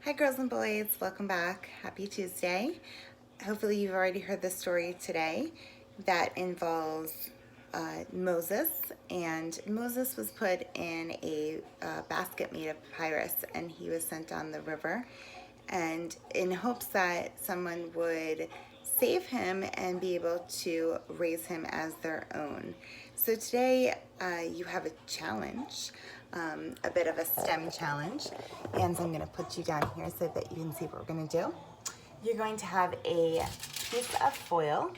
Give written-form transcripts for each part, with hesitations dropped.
Hi girls and boys, welcome back. Happy Tuesday. Hopefully you've already heard the story today that involves Moses, and Moses was put in a basket made of papyrus and he was sent down the river, and in hopes that someone would save him and be able to raise him as their own. So today you have a challenge, a bit of a STEM challenge, and so I'm going to put you down here so that you can see what we're going to do. You're going to have a piece of foil,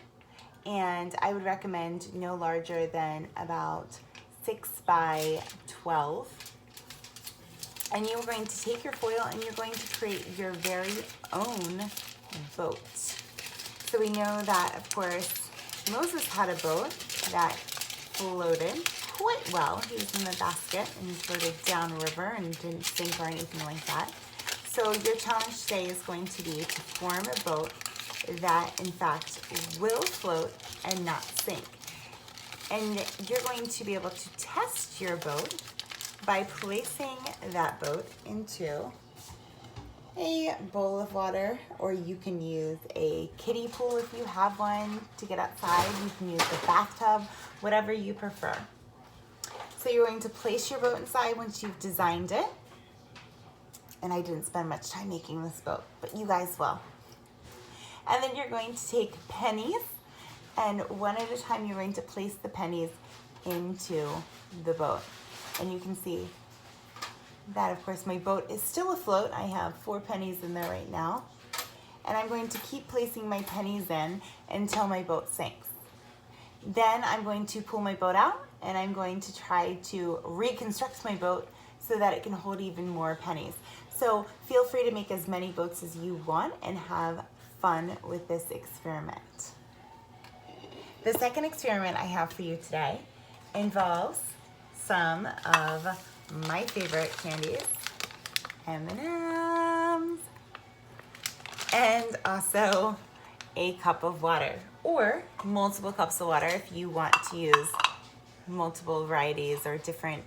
and I would recommend no larger than about 6 by 12. And you're going to take your foil and you're going to create your very own boat. So we know that, of course, Moses had a boat that floated quite well. He was in the basket and he floated downriver and didn't sink or anything like that. So your challenge today is going to be to form a boat that, in fact, will float and not sink. And you're going to be able to test your boat by placing that boat into a bowl of water, or you can use a kiddie pool if you have one to get outside. You can use the bathtub, whatever you prefer. So you're going to place your boat inside once you've designed it. And I didn't spend much time making this boat, but you guys will. And then you're going to take pennies, and one at a time you're going to place the pennies into the boat. And you can see that, of course, my boat is still afloat. I have 4 pennies in there right now. And I'm going to keep placing my pennies in until my boat sinks. Then I'm going to pull my boat out and I'm going to try to reconstruct my boat so that it can hold even more pennies. So feel free to make as many boats as you want and have fun with this experiment. The second experiment I have for you today involves some of my favorite candies, M&Ms, and also a cup of water, or multiple cups of water if you want to use multiple varieties or different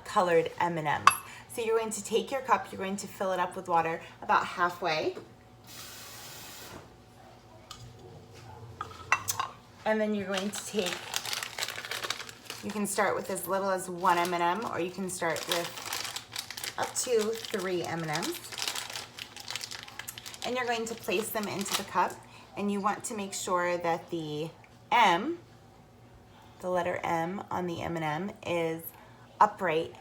colored M&Ms. So you're going to take your cup, you're going to fill it up with water about halfway, and then you're going to take, you can start with as little as 1 M&M, or you can start with up to 3 M&Ms. And you're going to place them into the cup, and you want to make sure that the M, the letter M on the M&M, is upright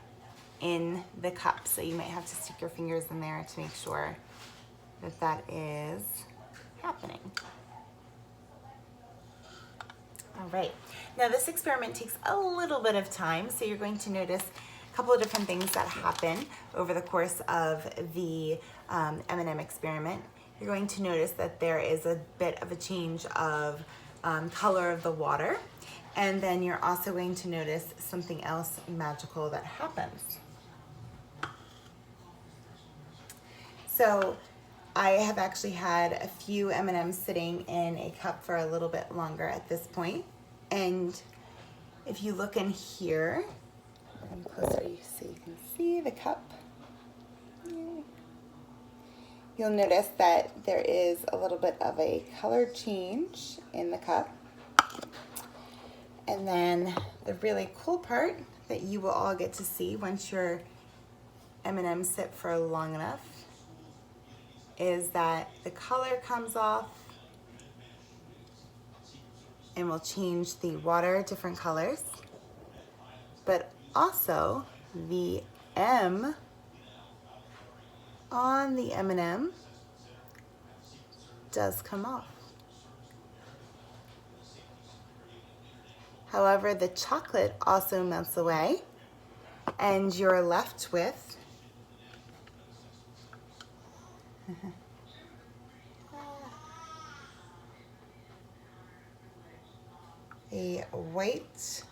in the cup. So you might have to stick your fingers in there to make sure that that is happening. All right, now this experiment takes a little bit of time, so you're going to notice a couple of different things that happen over the course of the M&M experiment. You're going to notice that there is a bit of a change of color of the water, and then you're also going to notice something else magical that happens. So I have actually had a few M&Ms sitting in a cup for a little bit longer at this point. And if you look in here, closer so you can see the cup, you'll notice that there is a little bit of a color change in the cup. And then the really cool part that you will all get to see once your M&Ms sit for long enough is that the color comes off and will change the water different colors, but also the M on the M&M does come off. However, the chocolate also melts away, and you're left with a white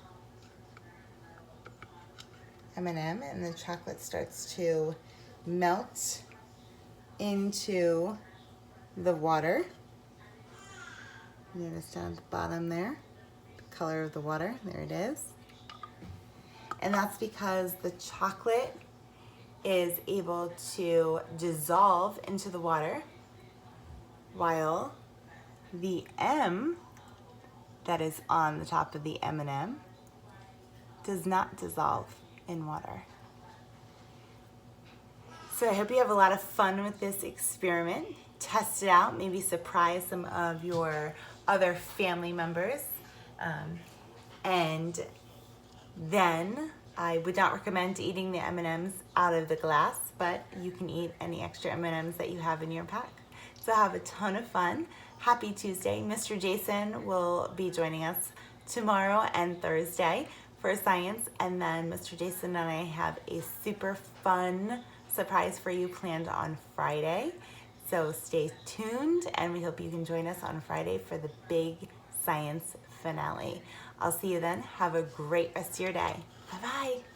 M&M, and the chocolate starts to melt into the water. Notice down at the bottom there, the color of the water, there it is. And that's because the chocolate is able to dissolve into the water, while the M that is on the top of the M&M does not dissolve in water. So I hope you have a lot of fun with this experiment. Test it out, maybe surprise some of your other family members. And then I would not recommend eating the M&Ms out of the glass, but you can eat any extra M&Ms that you have in your pack. So have a ton of fun. Happy Tuesday. Mr. Jason will be joining us tomorrow and Thursday for science, and then Mr. Jason and I have a super fun surprise for you planned on Friday. So stay tuned, and we hope you can join us on Friday for the big science finale. I'll see you then. Have a great rest of your day. Bye-bye.